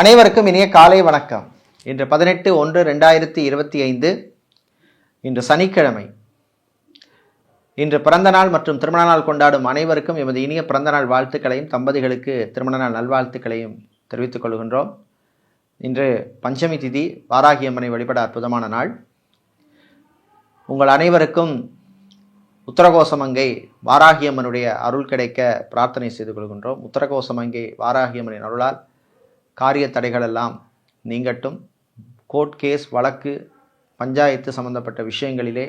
அனைவருக்கும் இனிய காலை வணக்கம். இன்று 18/1/2025 இன்று சனிக்கிழமை. இன்று பிறந்த நாள் மற்றும் திருமண நாள் கொண்டாடும் அனைவருக்கும் எமது இனிய பிறந்த நாள் வாழ்த்துக்களையும் தம்பதிகளுக்கு திருமண நாள் நல்வாழ்த்துக்களையும் தெரிவித்துக் கொள்கின்றோம். இன்று பஞ்சமி திதி, வாராகி அம்மனை வழிபட அற்புதமான நாள். உங்கள் அனைவருக்கும் உத்தரகோசமங்கை வாராகி அம்மனுடைய அருள் கிடைக்க பிரார்த்தனை செய்து கொள்கின்றோம். உத்தரகோசமங்கை வாராகி அம்மனின் அருளால் காரிய தடைகளெல்லாம் நீங்கட்டும். கோர்ட் கேஸ், வழக்கு, பஞ்சாயத்து சம்பந்தப்பட்ட விஷயங்களிலே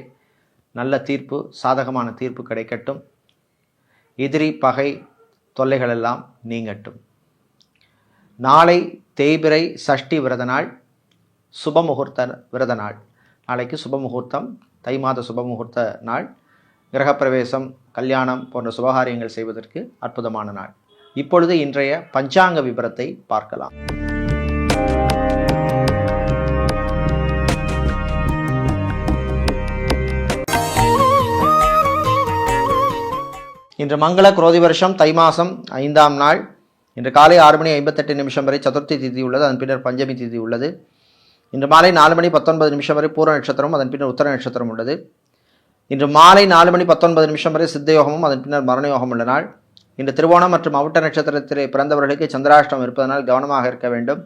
நல்ல தீர்ப்பு, சாதகமான தீர்ப்பு கிடைக்கட்டும். எதிரி பகை தொல்லைகளெல்லாம் நீங்கட்டும். நாளை தேய்பிறை சஷ்டி விரத நாள், சுபமுகூர்த்த விரத நாள். நாளைக்கு சுபமுகூர்த்தம், தை மாத சுபமுகூர்த்த நாள். கிரகப்பிரவேசம், கல்யாணம் போன்ற சுபகாரியங்கள் செய்வதற்கு அற்புதமான நாள். இப்பொழுது இன்றைய பஞ்சாங்க விபரத்தை பார்க்கலாம். இன்று மங்கள குரோதி வருஷம் தை மாதம் 5ஆம் நாள். இன்று காலை 6:58 வரை சதுர்த்தி திதி உள்ளது. அதன் பின்னர் பஞ்சமி திதி உள்ளது. இன்று மாலை 4:19 வரை பூர நட்சத்திரம், அதன் பின்னர் உத்தர நட்சத்திரம் உள்ளது. இன்று மாலை 4:19 வரை சித்தயோகமும் அதன் பின்னர் மரணயோகம் உள்ள நாள். இன்று திருவோணம் மற்றும் அவிட்ட நட்சத்திரத்திலே பிறந்தவர்களுக்கு சந்திராஷ்டம் இருப்பதனால் கவனமாக இருக்க வேண்டும்.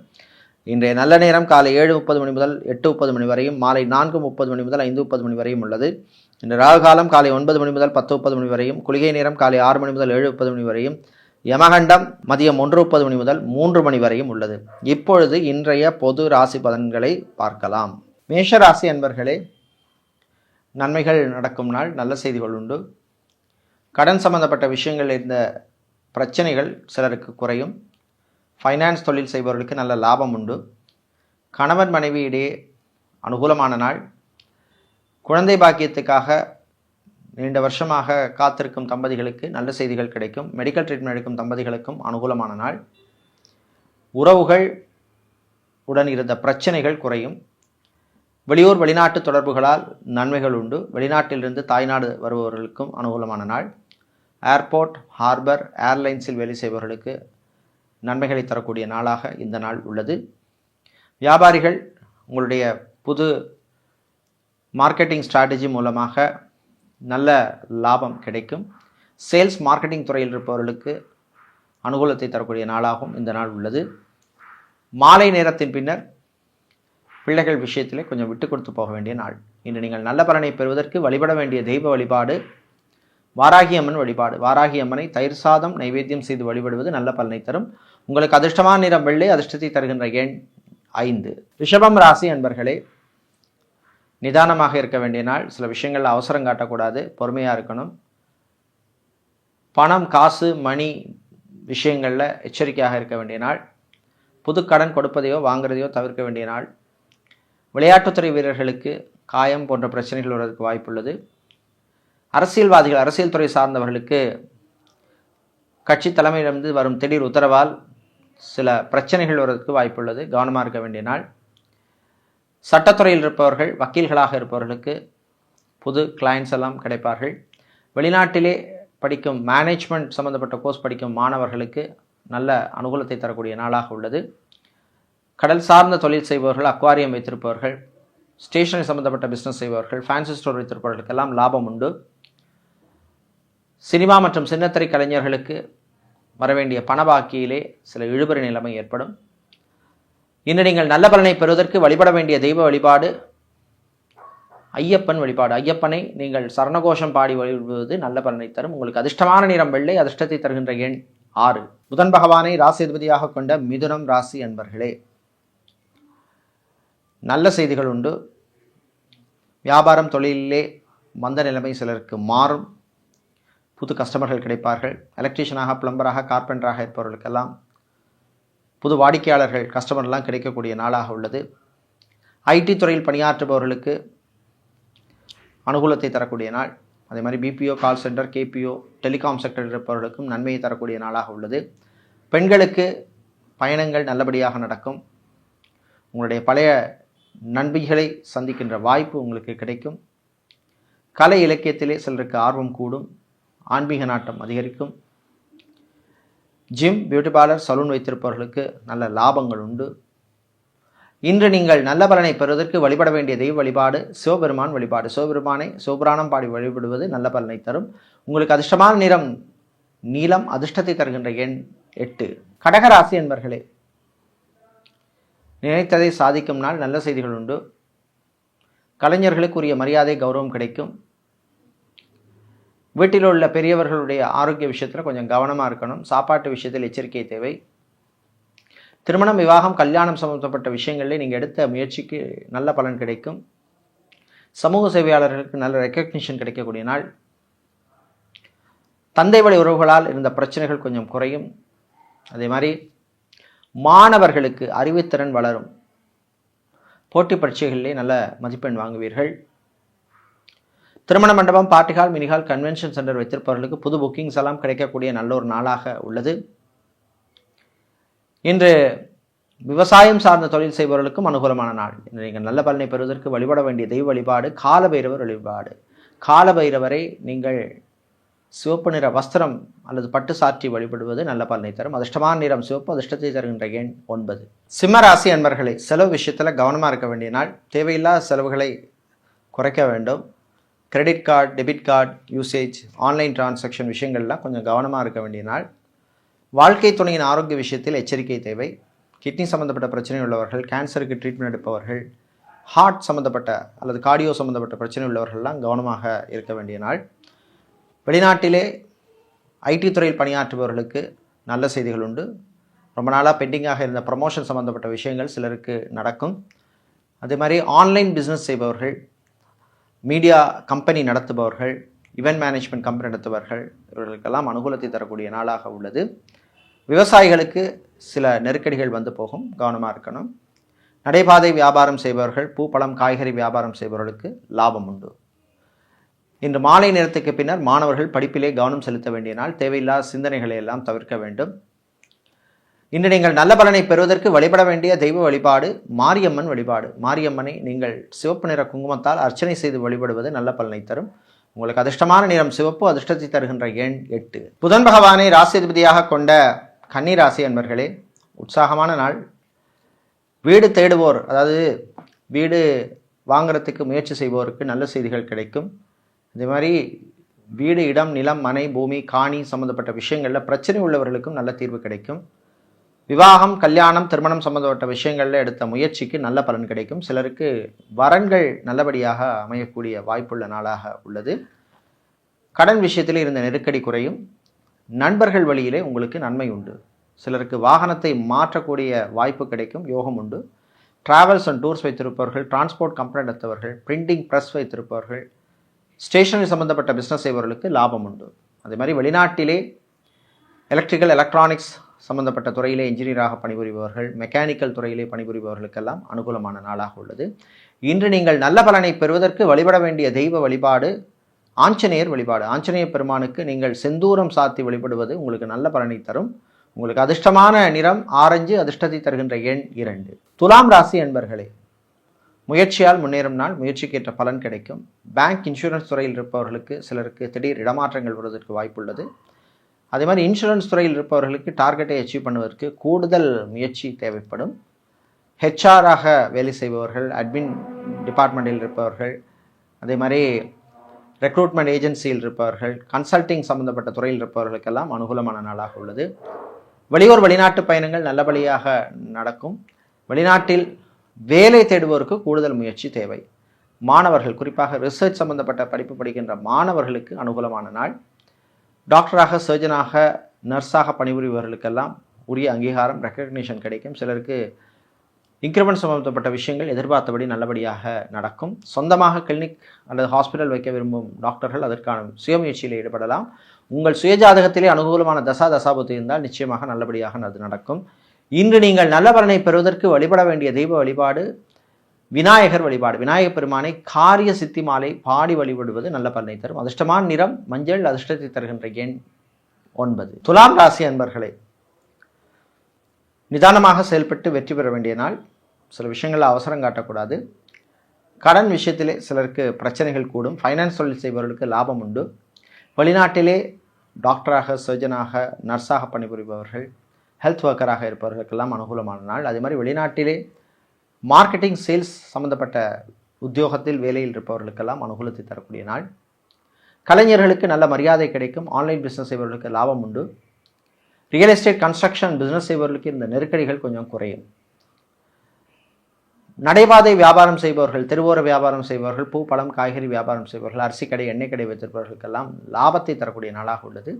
இன்றைய நல்ல நேரம் காலை 7:30 முதல் 8:30 வரையும், மாலை 4:30 முதல் 5:30 வரையும் உள்ளது. இன்று ராகு காலம் காலை 9 முதல் 10:30 வரையும், குளிகை நேரம் காலை 6 முதல் 7:30 வரையும், யமகண்டம் மதியம் 1:30 முதல் 3 வரையும் உள்ளது. இப்பொழுது இன்றைய பொது ராசி பலன்களை பார்க்கலாம். மேஷ ராசி அன்பர்களே, நன்மைகள் நடக்கும் நாள், நல்ல செய்திகள் உண்டு. கடன் சம்பந்தப்பட்ட விஷயங்கள் இருந்த பிரச்சனைகள் சிலருக்கு குறையும். ஃபைனான்ஸ் தொழில் செய்பவர்களுக்கு நல்ல லாபம் உண்டு. கணவன் மனைவி இடையே அனுகூலமான நாள். குழந்தை பாக்கியத்துக்காக நீண்ட வருஷமாக காத்திருக்கும் தம்பதிகளுக்கு நல்ல செய்திகள் கிடைக்கும். மெடிக்கல் ட்ரீட்மெண்ட் எடுக்கும் தம்பதிகளுக்கும் அனுகூலமான நாள். உறவுகள் உடன் இருந்த பிரச்சனைகள் குறையும். வெளியூர் வெளிநாட்டு தொடர்புகளால் நன்மைகள் உண்டு. வெளிநாட்டிலிருந்து தாய்நாடு வருபவர்களுக்கும் அனுகூலமான நாள். ஏர்போர்ட், ஹார்பர், ஏர்லைன்ஸில் வேலை செய்பவர்களுக்கு நன்மைகளை தரக்கூடிய நாளாக இந்த நாள் உள்ளது. வியாபாரிகள் உங்களுடைய புது மார்க்கெட்டிங் ஸ்ட்ராட்டஜி மூலமாக நல்ல லாபம் கிடைக்கும். சேல்ஸ் மார்க்கெட்டிங் துறையில் இருப்பவர்களுக்கு அனுகூலத்தை தரக்கூடிய நாளாகவும் இந்த நாள் உள்ளது. மாலை நேரத்தின் பின்னர் பிள்ளைகள் விஷயத்திலே கொஞ்சம் விட்டு கொடுத்து போக வேண்டிய நாள். இன்று நீங்கள் நல்ல பலனை பெறுவதற்கு வழிபட வேண்டிய தெய்வ வழிபாடு வாராகி அம்மன் வழிபாடு. வாராகி அம்மனை தயிர் சாதம் நைவேத்தியம் செய்து வழிபடுவது நல்ல பலனை தரும். உங்களுக்கு அதிர்ஷ்டமான நிறம் வெள்ளை, அதிர்ஷ்டத்தை தருகின்ற எண் 5. ரிஷபம் ராசி அன்பர்களே, நிதானமாக இருக்க வேண்டிய நாள். சில விஷயங்கள் அவசரம் காட்டக்கூடாது, பொறுமையாக இருக்கணும். பணம், காசு, மணி விஷயங்களில் எச்சரிக்கையாக இருக்க வேண்டிய நாள். புது கடன் கொடுப்பதையோ வாங்குறதையோ தவிர்க்க வேண்டிய நாள். விளையாட்டுத்துறை வீரர்களுக்கு காயம் போன்ற பிரச்சனைகள் வருவதற்கு வாய்ப்புள்ளது. அரசியல்வாதிகள், அரசியல் துறை சார்ந்தவர்களுக்கு கட்சி தலைமையிலிருந்து வரும் திடீர் உத்தரவால் சில பிரச்சனைகள் வருவதற்கு வாய்ப்புள்ளது. கவனமாக இருக்க வேண்டிய நாள். சட்டத்துறையில் இருப்பவர்கள், வக்கீல்களாக இருப்பவர்களுக்கு புது கிளைண்ட்ஸ் எல்லாம் கிடைப்பார்கள். வெளிநாட்டிலே படிக்கும் மேனேஜ்மெண்ட் சம்பந்தப்பட்ட கோர்ஸ் படிக்கும் மாணவர்களுக்கு நல்ல அனுகூலத்தை தரக்கூடிய நாளாக உள்ளது. கடல் சார்ந்த தொழில் செய்பவர்கள், அக்வாரியம் வைத்திருப்பவர்கள், ஸ்டேஷனரி சம்பந்தப்பட்ட பிஸ்னஸ் செய்பவர்கள், ஃபேன்சி ஸ்டோர் வைத்திருப்பவர்களுக்கெல்லாம் லாபம் உண்டு. சினிமா மற்றும் சின்னத்திரை கலைஞர்களுக்கு வரவேண்டிய பணபாக்கியிலே சில இழுபறி நிலைமை ஏற்படும். இன்று நீங்கள் நல்ல பலனை பெறுவதற்கு வழிபட வேண்டிய தெய்வ வழிபாடு ஐயப்பன் வழிபாடு. ஐயப்பனை நீங்கள் சரணகோஷம் பாடி வழிபடுவது நல்ல பலனை தரும். உங்களுக்கு அதிர்ஷ்டமான நிறம் வெள்ளை, அதிர்ஷ்டத்தை தருகின்ற எண் 6. புதன் பகவானை ராசி அதிபதியாக கொண்ட மிதுனம் ராசி அன்பர்களே, நல்ல செய்திகள் உண்டு. வியாபாரம் தொழிலிலே மந்த நிலைமை சிலருக்கு மாறும். புது கஸ்டமர்கள் கிடைப்பார்கள். எலக்ட்ரீஷியனாக, பிளம்பராக, கார்பெண்டராக இருப்பவர்களுக்கெல்லாம் புது வாடிக்கையாளர்கள், கஸ்டமர்லாம் கிடைக்கக்கூடிய நாளாக உள்ளது. ஐடி துறையில் பணியாற்றுபவர்களுக்கு அனுகூலத்தை தரக்கூடிய நாள். அதே மாதிரி BPO, call centre, KPO, telecom செக்டரில் இருப்பவர்களுக்கும் நன்மையை தரக்கூடிய நாளாக உள்ளது. பெண்களுக்கு பயணங்கள் நல்லபடியாக நடக்கும். உங்களுடைய பழைய நண்பிகளை சந்திக்கின்ற வாய்ப்பு உங்களுக்கு கிடைக்கும். கலை இலக்கியத்திலே சிலருக்கு ஆர்வம் கூடும். ஆன்மீக நாட்டம் அதிகரிக்கும். ஜிம், பியூட்டி பார்லர், சலூன் வைத்திருப்பவர்களுக்கு நல்ல லாபங்கள் உண்டு. இன்று நீங்கள் நல்ல பலனை பெறுவதற்கு வழிபட வேண்டிய தெய்வ வழிபாடு சிவபெருமான் வழிபாடு. சிவபெருமானை சிவபுராணம் பாடி வழிபடுவது நல்ல பலனை தரும். உங்களுக்கு அதிர்ஷ்டமான நிறம் நீலம், அதிர்ஷ்டத்தை தருகின்ற எண் 8. கடகராசி என்பர்களே, நினைத்ததை சாதிக்கும் நாள். நல்ல செய்திகள் உண்டு. கலைஞர்களுக்கு உரிய மரியாதை கௌரவம் கிடைக்கும். வீட்டில் உள்ள பெரியவர்களுடைய ஆரோக்கிய விஷயத்தில் கொஞ்சம் கவனமாக இருக்கணும். சாப்பாட்டு விஷயத்தில் எச்சரிக்கை தேவை. திருமணம், விவாகம், கல்யாணம் சம்பந்தப்பட்ட விஷயங்களில் நீங்கள் எடுத்த முயற்சிக்கு நல்ல பலன் கிடைக்கும். சமூக சேவையாளர்களுக்கு நல்ல ரெக்கக்னிஷன் கிடைக்கக்கூடிய நாள். தந்தை வழி உறவுகளால் இருந்த பிரச்சனைகள் கொஞ்சம் குறையும். அதே மாதிரி மாணவர்களுக்கு அறிவுத்திறன் வளரும். போட்டி பரீட்சைகளிலே நல்ல மதிப்பெண் வாங்குவீர்கள். திருமண மண்டபம், party hall, mini hall, convention centre வைத்திருப்பவர்களுக்கு புது புக்கிங்ஸ் எல்லாம் கிடைக்கக்கூடிய நல்ல ஒரு நாளாக உள்ளது. இன்று விவசாயம் சார்ந்த தொழில் செய்பவர்களுக்கும் அனுகூலமான நாள். இன்று நீங்கள் நல்ல பலனை பெறுவதற்கு வழிபட வேண்டிய தெய்வ வழிபாடு காலபைரவர் வழிபாடு. காலபைரவரை நீங்கள் சிவப்பு நிற வஸ்திரம் அல்லது பட்டு சாற்றி வழிபடுவது நல்ல பலனை தரும். அதிர்ஷ்டமான நிறம் சிவப்பு, அதிர்ஷ்டத்தை தருகின்ற எண் 9. சிம்மராசி அன்பர்களே, செலவு விஷயத்தில் கவனமாக இருக்க வேண்டிய நாள். தேவையில்லாத செலவுகளை குறைக்க வேண்டும். Credit card, debit card usage, online transaction விஷயங்கள்லாம் கொஞ்சம் கவனமாக இருக்க வேண்டிய நாள். வாழ்க்கை துணையின் ஆரோக்கிய விஷயத்தில் எச்சரிக்கை தேவை. கிட்னி சம்மந்தப்பட்ட பிரச்சனை உள்ளவர்கள், கேன்சருக்கு ட்ரீட்மெண்ட் எடுப்பவர்கள், ஹார்ட் சம்மந்தப்பட்ட அல்லது கார்டியோ சம்மந்தப்பட்ட பிரச்சனை உள்ளவர்கள்லாம் கவனமாக இருக்க வேண்டிய நாள். வெளிநாட்டிலே ஐடி துறையில் பணியாற்றுபவர்களுக்கு நல்ல செய்திகள் உண்டு. ரொம்ப நாளாக பெண்டிங்காக இருந்த ப்ரமோஷன் சம்மந்தப்பட்ட விஷயங்கள் சிலருக்கு நடக்கும். அதே மாதிரி ஆன்லைன் பிஸ்னஸ் செய்பவர்கள், மீடியா கம்பெனி நடத்துபவர்கள், இவெண்ட் மேனேஜ்மெண்ட் கம்பெனி நடத்துபவர்கள், இவர்களுக்கெல்லாம் அனுகூலத்தை தரக்கூடிய நாளாக உள்ளது. விவசாயிகளுக்கு சில நெருக்கடிகள் வந்து போகும், கவனமாக இருக்கணும். நடைபாதை வியாபாரம் செய்பவர்கள், பூ, பழம், காய்கறி வியாபாரம் செய்பவர்களுக்கு லாபம் உண்டு. இன்று மாலை நேரத்துக்கு பின்னர் மாணவர்கள் படிப்பிலே கவனம் செலுத்த வேண்டிய நாள். தேவையில்லாத சிந்தனைகளை எல்லாம் தவிர்க்க வேண்டும். இன்று நீங்கள் நல்ல பலனை பெறுவதற்கு வழிபட வேண்டிய தெய்வ வழிபாடு மாரியம்மன் வழிபாடு. மாரியம்மனை நீங்கள் சிவப்பு நிற குங்குமத்தால் அர்ச்சனை செய்து வழிபடுவது நல்ல பலனை தரும். உங்களுக்கு அதிர்ஷ்டமான நிறம் சிவப்பு, அதிர்ஷ்டத்தை தருகின்ற எண் 8. புதன் பகவானை ராசிதிபதியாக கொண்ட கன்னி ராசி அன்பர்களே, உற்சாகமான நாள். வீடு தேடுவோர், அதாவது வீடு வாங்குறதுக்கு முயற்சி செய்வோருக்கு நல்ல செய்திகள் கிடைக்கும். இதே மாதிரி வீடு, இடம், நிலம், மனை, பூமி, காணி சம்மந்தப்பட்ட விஷயங்களில் பிரச்சனை உள்ளவர்களுக்கும் நல்ல தீர்வு கிடைக்கும். விவாகம், கல்யாணம், திருமணம் சம்மந்தப்பட்ட விஷயங்களில் எடுத்த முயற்சிக்கு நல்ல பலன் கிடைக்கும். சிலருக்கு வரன்கள் நல்லபடியாக அமையக்கூடிய வாய்ப்புள்ள நாளாக உள்ளது. கடன் விஷயத்தில் இருந்த நெருக்கடி குறையும். நண்பர்கள் வழியிலே உங்களுக்கு நன்மை உண்டு. சிலருக்கு வாகனத்தை மாற்றக்கூடிய வாய்ப்பு கிடைக்கும், யோகம் உண்டு. டிராவல்ஸ் அண்ட் டூர்ஸ் வைத்திருப்பவர்கள், டிரான்ஸ்போர்ட் கம்பெனி நடத்துபவர்கள், பிரிண்டிங் ப்ரெஸ் வைத்திருப்பவர்கள், ஸ்டேஷனரி சம்மந்தப்பட்ட பிஸ்னஸ் செய்பவர்களுக்கு லாபம் உண்டு. அதே மாதிரி வெளிநாட்டிலே எலக்ட்ரிக்கல், எலக்ட்ரானிக்ஸ் சம்மந்தப்பட்ட துறையிலே இன்ஜினியராக பணிபுரிபவர்கள், மெக்கானிக்கல் துறையிலே பணிபுரிபவர்களுக்கெல்லாம் அனுகூலமான நாளாக உள்ளது. இன்று நீங்கள் நல்ல பலனை பெறுவதற்கு வழிபட வேண்டிய தெய்வ வழிபாடு ஆஞ்சநேயர் வழிபாடு. ஆஞ்சநேய பெருமானுக்கு நீங்கள் செந்தூரம் சாத்தி வழிபடுவது உங்களுக்கு நல்ல பலனை தரும். உங்களுக்கு அதிர்ஷ்டமான நிறம் ஆரஞ்சு, அதிர்ஷ்டத்தை தருகின்ற எண் 2. துலாம் ராசி என்பர்களே, முயற்சியால் முன்னேறும் நாள். முயற்சிக்கேற்ற பலன் கிடைக்கும். பேங்க், இன்சூரன்ஸ் துறையில் இருப்பவர்களுக்கு சிலருக்கு திடீர் இடமாற்றங்கள் வருவதற்கு வாய்ப்புள்ளது. அதே மாதிரி இன்சூரன்ஸ் துறையில் இருப்பவர்களுக்கு டார்கெட்டை அச்சீவ் பண்ணுவதற்கு கூடுதல் முயற்சி தேவைப்படும். ஹெச்ஆராக வேலை செய்பவர்கள், அட்மின் டிபார்ட்மெண்ட்டில் இருப்பவர்கள், அதே மாதிரி ரெக்ரூட்மெண்ட் ஏஜென்சியில் இருப்பவர்கள், கன்சல்டிங் சம்மந்தப்பட்ட துறையில் இருப்பவர்களுக்கெல்லாம் அனுகூலமான நாளாக உள்ளது. வெளியூர், வெளிநாட்டு பயணங்கள் நல்லபடியாக நடக்கும். வெளிநாட்டில் வேலை தேடுவோருக்கு கூடுதல் முயற்சி தேவை. மாணவர்கள், குறிப்பாக ரிசர்ச் சம்பந்தப்பட்ட படிப்பு படிக்கின்ற மாணவர்களுக்கு அனுகூலமான நாள். டாக்டராக, சர்ஜனாக, நர்ஸாக பணிபுரிபவர்களுக்கெல்லாம் உரிய அங்கீகாரம், ரெக்கக்னிஷன் கிடைக்கும். சிலருக்கு இன்க்ரிமெண்ட் சம்பந்தப்பட்ட விஷயங்கள் எதிர்பார்த்தபடி நல்லபடியாக நடக்கும். சொந்தமாக கிளினிக் அல்லது ஹாஸ்பிட்டல் வைக்க விரும்பும் டாக்டர்கள் அதற்கான சுயமுயற்சியில் ஈடுபடலாம். உங்கள் சுயஜாதகத்திலே அனுகூலமான தசாபுத்தி இருந்தால் நிச்சயமாக நல்லபடியாக அது நடக்கும். இன்று நீங்கள் நல்ல பலனை பெறுவதற்கு வழிபட வேண்டிய தெய்வ வழிபாடு விநாயகர் வழிபாடு. விநாயகர் பெருமானை காரிய சித்தி மாலை பாடி வழிபடுவது நல்ல பலனை தரும். அதிர்ஷ்டமான நிறம் மஞ்சள், அதிர்ஷ்டத்தை தருகின்ற எண் 9. துலாம் ராசி அன்பர்களே, நிதானமாக செயல்பட்டு வெற்றி பெற வேண்டிய நாள். சில விஷயங்களில் அவசரம் காட்டக்கூடாது. கடன் விஷயத்திலே சிலருக்கு பிரச்சனைகள் கூடும். ஃபைனான்ஸ் தொழில் செய்பவர்களுக்கு லாபம் உண்டு. வெளிநாட்டிலே டாக்டராக, சர்ஜனாக, நர்ஸாக பணிபுரிபவர்கள், ஹெல்த் ஒர்க்கராக இருப்பவர்களுக்கெல்லாம் அனுகூலமான நாள். அதே மாதிரி வெளிநாட்டிலே மார்க்கெட்டிங், சேல்ஸ் சம்பந்தப்பட்ட உத்தியோகத்தில் வேலையில் இருப்பவர்களுக்கெல்லாம் அனுகூலத்தை தரக்கூடிய நாள். கலைஞர்களுக்கு நல்ல மரியாதை கிடைக்கும். ஆன்லைன் பிஸ்னஸ் செய்பவர்களுக்கு லாபம் உண்டு. ரியல் எஸ்டேட், கன்ஸ்ட்ரக்ஷன் பிஸ்னஸ் செய்பவர்களுக்கு இந்த நெருக்கடிகள் கொஞ்சம் குறையும். நடைபாதை வியாபாரம் செய்பவர்கள், தெருவோர வியாபாரம் செய்பவர்கள், பூ, பழம், காய்கறி வியாபாரம் செய்பவர்கள், அரிசி கடை, எண்ணெய் கடை வைத்திருப்பவர்களுக்கெல்லாம் லாபத்தை தரக்கூடிய நாளாக உள்ளது.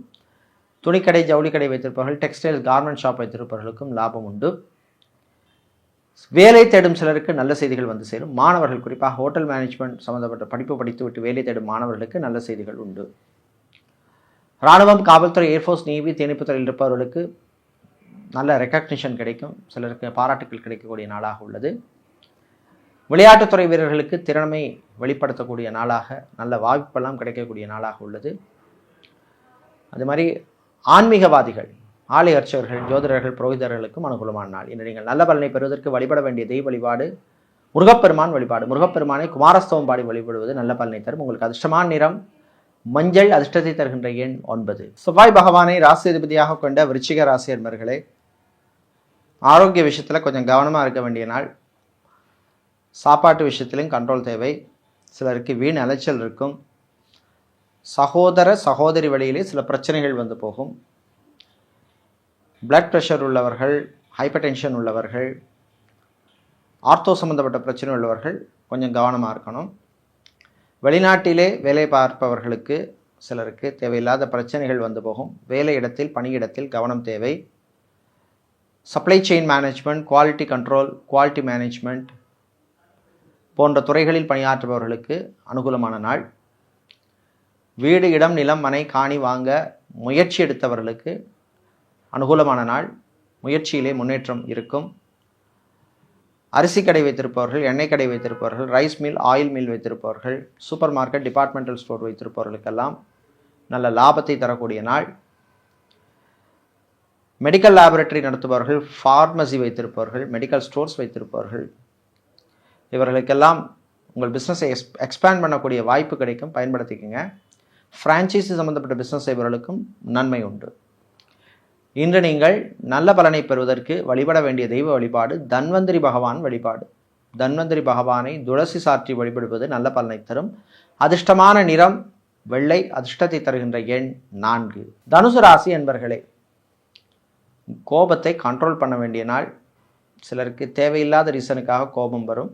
துணிக்கடை, ஜவுளி கடை வைத்திருப்பவர்கள், டெக்ஸ்டைல், கார்மெண்ட் ஷாப் வைத்திருப்பவர்களுக்கும் லாபம் உண்டு. வேலை தேடும் சிலருக்கு நல்ல செய்திகள் வந்து சேரும். மாணவர்கள், குறிப்பாக ஹோட்டல் மேனேஜ்மெண்ட் சம்பந்தப்பட்ட படிப்பு படித்துவிட்டு வேலை தேடும் மாணவர்களுக்கு நல்ல செய்திகள் உண்டு. இராணுவம், காவல்துறை, ஏர்ஃபோர்ஸ், நேவி, தீயணைப்புத்துறையில் இருப்பவர்களுக்கு நல்ல ரெக்கக்னிஷன் கிடைக்கும். சிலருக்கு பாராட்டுக்கள் கிடைக்கக்கூடிய நாளாக உள்ளது. விளையாட்டுத்துறை வீரர்களுக்கு திறமை வெளிப்படுத்தக்கூடிய நாளாக, நல்ல வாய்ப்பெல்லாம் கிடைக்கக்கூடிய நாளாக உள்ளது. அது மாதிரி ஆன்மீகவாதிகள், ஆலய அர்ச்சகர்கள், ஜோதிடர்கள், புரோகிதர்களுக்கும் அனுகூலமான நாள். இன்று நீங்கள் நல்ல பலனை பெறுவதற்கு வழிபட வேண்டிய தெய்வ வழிபாடு முருகப்பெருமான் வழிபாடு. முருகப்பெருமானை குமாரஸ்தவம் பாடி வழிபடுவது நல்ல பலனை தரும். உங்களுக்கு அதிர்ஷ்டமான நிறம் மஞ்சள், அதிர்ஷ்டத்தை தருகின்ற எண் 9. செவ்வாய் பகவானை ராசி அதிபதியாக கொண்ட விருச்சிக ராசி அன்பர்களே, ஆரோக்கிய விஷயத்தில் கொஞ்சம் கவனமாக இருக்க வேண்டிய நாள். சாப்பாட்டு விஷயத்திலும் கண்ட்ரோல் தேவை. சிலருக்கு வீண் அலைச்சல் இருக்கும். சகோதர சகோதரி வழியிலே சில பிரச்சனைகள் வந்து போகும். பிளட் ப்ரெஷர் உள்ளவர்கள், ஹைப்பர் டென்ஷன் உள்ளவர்கள், ஆர்த்தோ சம்பந்தப்பட்ட பிரச்சனை உள்ளவர்கள் கொஞ்சம் கவனமாக இருக்கணும். வெளிநாட்டிலே வேலை பார்ப்பவர்களுக்கு சிலருக்கு தேவையில்லாத பிரச்சனைகள் வந்து போகும். வேலை இடத்தில், பணியிடத்தில் கவனம் தேவை. Supply chain management, quality control, quality management போன்ற துறைகளில் பணியாற்றுபவர்களுக்கு அனுகூலமான நாள். வீடு, இடம், நிலம், மனை, காணி வாங்க முயற்சி எடுத்தவர்களுக்கு அனுகூலமான நாள். முயற்சியிலே முன்னேற்றம் இருக்கும். அரிசி கடை வைத்திருப்பவர்கள், எண்ணெய் கடை வைத்திருப்பவர்கள், ரைஸ் மில், ஆயில் மில் வைத்திருப்பவர்கள், சூப்பர் மார்க்கெட், டிபார்ட்மெண்டல் ஸ்டோர் வைத்திருப்பவர்களுக்கெல்லாம் நல்ல லாபத்தை தரக்கூடிய நாள். மெடிக்கல் லேபரட்டரி நடத்துபவர்கள், ஃபார்மசி வைத்திருப்பவர்கள், மெடிக்கல் ஸ்டோர்ஸ் வைத்திருப்பவர்கள், இவர்களுக்கெல்லாம் உங்கள் பிஸ்னஸை எக்ஸ்பேண்ட் பண்ணக்கூடிய வாய்ப்பு கிடைக்கும். பயன்படுத்திக்கங்க. ஃப்ரான்ச்சைசி சம்பந்தப்பட்ட பிஸ்னஸ் செய்பவர்களுக்கும் நன்மை உண்டு. இன்று நீங்கள் நல்ல பலனை பெறுவதற்கு வழிபட வேண்டிய தெய்வ வழிபாடு தன்வந்திரி பகவான் வழிபாடு. தன்வந்திரி பகவானை துளசி சாற்றி வழிபடுவது நல்ல பலனை தரும். அதிர்ஷ்டமான நிறம் வெள்ளை, அதிர்ஷ்டத்தை தருகின்ற எண் 4. தனுசு ராசி என்பர்களே, கோபத்தை கண்ட்ரோல் பண்ண வேண்டிய நாள். சிலருக்கு தேவையில்லாத ரீசனுக்காக கோபம் வரும்.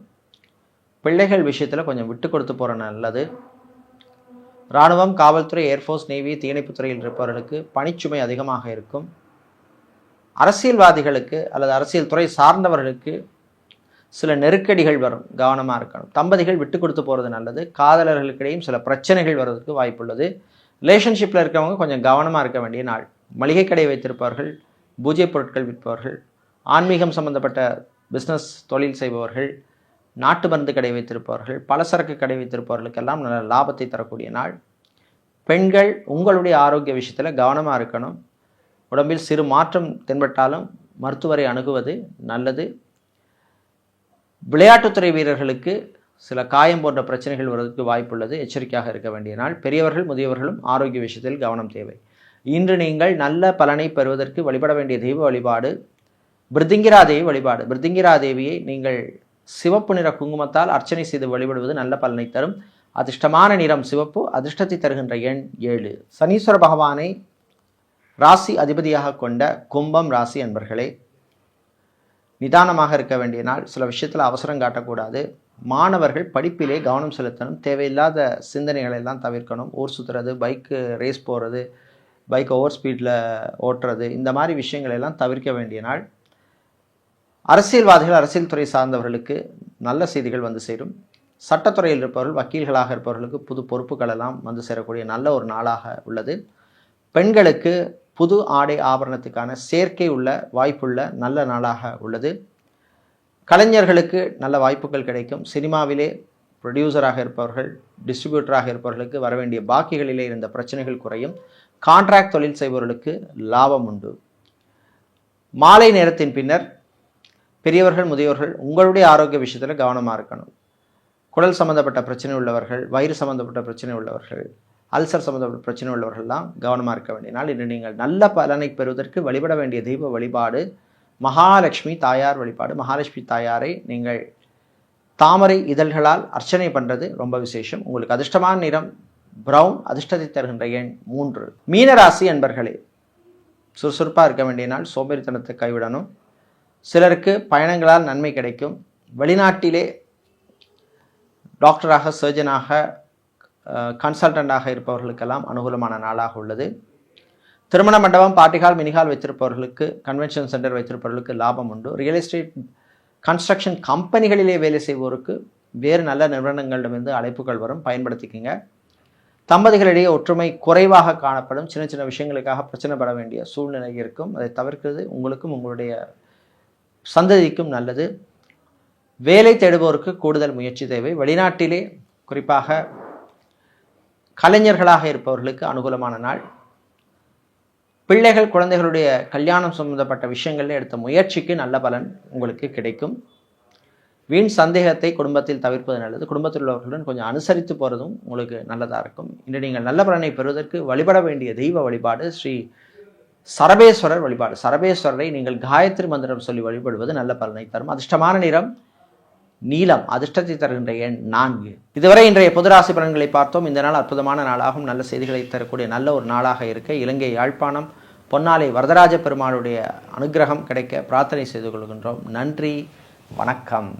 பிள்ளைகள் விஷயத்தில் கொஞ்சம் விட்டு கொடுத்து போகிற நல்லது. இராணுவம், காவல்துறை, ஏர்ஃபோர்ஸ், நேவி, தீயணைப்புத்துறையில் இருப்பவர்களுக்கு பணிச்சுமை அதிகமாக இருக்கும். அரசியல்வாதிகளுக்கு அல்லது அரசியல் துறை சார்ந்தவர்களுக்கு சில நெருக்கடிகள் வரும். கவனமாக இருக்கணும். தம்பதிகள் விட்டு கொடுத்து போகிறது நல்லது. காதலர்களுக்கிடையும் சில பிரச்சனைகள் வருவதற்கு வாய்ப்புள்ளது. ரிலேஷன்ஷிப்பில் இருக்கிறவங்க கொஞ்சம் கவனமாக இருக்க வேண்டிய நாள். மளிகை கடை வைத்திருப்பவர்கள், பூஜை பொருட்கள் விற்பவர்கள், ஆன்மீகம் சம்பந்தப்பட்ட பிஸ்னஸ் தொழில் செய்பவர்கள், நாட்டு மருந்து கடை வைத்திருப்பவர்கள், பலசரக்கு கடை வைத்திருப்பவர்களுக்கெல்லாம் நல்ல லாபத்தை தரக்கூடிய நாள். பெண்கள் உங்களுடைய ஆரோக்கிய விஷயத்தில் கவனமாக இருக்கணும். உடம்பில் சிறு மாற்றம் தென்பட்டாலும் மருத்துவரை அணுகுவது நல்லது. விளையாட்டுத்துறை வீரர்களுக்கு சில காயம் போன்ற பிரச்சனைகள் வருவதற்கு வாய்ப்புள்ளது. எச்சரிக்கையாக இருக்க வேண்டிய நாள். பெரியவர்கள், முதியவர்களும் ஆரோக்கிய விஷயத்தில் கவனம் தேவை. இன்று நீங்கள் நல்ல பலனை பெறுவதற்கு வழிபட வேண்டிய தெய்வ வழிபாடு பிருத்திங்கிரா தேவி வழிபாடு. பிருத்திங்கிரா தேவியை நீங்கள் சிவப்பு நிற குங்குமத்தால் அர்ச்சனை செய்து வழிபடுவது நல்ல பலனை தரும். அதிர்ஷ்டமான நிறம் சிவப்பு, அதிர்ஷ்டத்தை தருகின்ற எண் 7. சனீஸ்வர பகவானை ராசி அதிபதியாக கொண்ட கும்பம் ராசி அன்பர்களே, நிதானமாக இருக்க வேண்டிய நாள். சில விஷயத்தில் அவசரம் காட்டக்கூடாது. மாணவர்கள் படிப்பிலே கவனம் செலுத்தணும். தேவையில்லாத சிந்தனைகளை எல்லாம் தவிர்க்கணும். ஊர் சுற்றுறது, பைக்கு ரேஸ் போகிறது, பைக்கை ஓவர் ஸ்பீடில் ஓட்டுறது, இந்த மாதிரி விஷயங்கள் எல்லாம் தவிர்க்க வேண்டிய நாள். அரசியல்வாதிகள், அரசியல் துறை சார்ந்தவர்களுக்கு நல்ல செய்திகள் வந்து சேரும். சட்டத்துறையில் இருப்பவர்கள், வக்கீல்களாக இருப்பவர்களுக்கு புது பொறுப்புகள் எல்லாம் வந்து சேரக்கூடிய நல்ல ஒரு நாளாக உள்ளது. பெண்களுக்கு புது ஆடை ஆபரணத்துக்கான சேர்க்கை உள்ள வாய்ப்புள்ள நல்ல நாளாக உள்ளது. கலைஞர்களுக்கு நல்ல வாய்ப்புகள் கிடைக்கும். சினிமாவிலே ப்ரொடியூசராக இருப்பவர்கள், டிஸ்ட்ரிபியூட்டராக இருப்பவர்களுக்கு வர வேண்டிய பாக்கிகளிலே இருந்த பிரச்சனைகள் குறையும். கான்ட்ராக்ட் தொழில் செய்பவர்களுக்கு லாபம் உண்டு. மாலை நேரத்தின் பின்னர் பெரியவர்கள், முதியோர்கள் உங்களுடைய ஆரோக்கிய விஷயத்தில் கவனமாக இருக்கணும். குடல் சம்பந்தப்பட்ட பிரச்சனை உள்ளவர்கள், வயிறு சம்பந்தப்பட்ட பிரச்சனை உள்ளவர்கள், அல்சர் சம்மந்தப்பட்ட பிரச்சனை உள்ளவர்கள்லாம் கவனமாக இருக்க வேண்டிய நாள். இன்று நீங்கள் நல்ல பலனை பெறுவதற்கு வழிபட வேண்டிய தெய்வ வழிபாடு மகாலட்சுமி தாயார் வழிபாடு. மகாலட்சுமி தாயாரை நீங்கள் தாமரை இதழ்களால் அர்ச்சனை பண்ணுறது ரொம்ப விசேஷம். உங்களுக்கு அதிர்ஷ்டமான நிறம் பிரவுன், அதிர்ஷ்டத்தை தருகின்ற எண் 3. மீனராசி அன்பர்களே, சுறுசுறுப்பாக இருக்க வேண்டிய நாள். சோம்பேறித்தனத்தை கைவிடணும். சிலருக்கு பயணங்களால் நன்மை கிடைக்கும். வெளிநாட்டிலே டாக்டராக, சர்ஜனாக, கன்சல்டண்டாக இருப்பவர்களுக்கெல்லாம் அனுகூலமான நாளாக உள்ளது. திருமண மண்டபம், பார்ட்டிகால், மினிகால் வைத்திருப்பவர்களுக்கு, கன்வென்ஷன் சென்டர் வைத்திருப்பவர்களுக்கு லாபம் உண்டு. ரியல் எஸ்டேட், கன்ஸ்ட்ரக்ஷன் கம்பெனிகளிலே வேலை செய்வோருக்கு வேறு நல்ல நிறுவனங்களிடமிருந்து அழைப்புகள் வரும், பயன்படுத்திக்கங்க. தம்பதிகளிடையே ஒற்றுமை குறைவாக காணப்படும். சின்ன சின்ன விஷயங்களுக்காக பிரச்சனை பட வேண்டிய சூழ்நிலை இருக்கும். அதை தவிர்க்கிறது உங்களுக்கும் உங்களுடைய சந்ததிக்கும் நல்லது. வேலை தேடுபவருக்கு கூடுதல் முயற்சி தேவை. வெளிநாட்டிலே குறிப்பாக கலைஞர்களாக இருப்பவர்களுக்கு அனுகூலமான நாள். பிள்ளைகள், குழந்தைகளுடைய கல்யாணம் சம்பந்தப்பட்ட விஷயங்களில் எடுத்த முயற்சிக்கு நல்ல பலன் உங்களுக்கு கிடைக்கும். வீண் சந்தேகத்தை குடும்பத்தில் தவிர்ப்பது நல்லது. குடும்பத்தில் உள்ளவர்களுடன் கொஞ்சம் அனுசரித்து போகிறதும் உங்களுக்கு நல்லதாக இருக்கும். இன்று நீங்கள் நல்ல பலனை பெறுவதற்கு வழிபட வேண்டிய தெய்வ வழிபாடு ஸ்ரீ சரபேஸ்வரர் வழிபாடு. சரபேஸ்வரரை நீங்கள் காயத்ரி மந்திரம் சொல்லி வழிபடுவது நல்ல பலனை தரும். அதிர்ஷ்டமான நிறம் நீலம், அதிர்ஷ்டத்தை தருகின்ற எண் 4. இதுவரை இன்றைய பொதுராசி பலன்களை பார்த்தோம். இந்த நாள் அற்புதமான நாளாகும். நல்ல செய்திகளை தரக்கூடிய நல்ல ஒரு நாளாக இருக்க இலங்கை யாழ்ப்பாணம் பொன்னாலை வரதராஜ பெருமாளுடைய அனுகிரகம் கிடைக்க பிரார்த்தனை செய்து கொள்கின்றோம். நன்றி, வணக்கம்.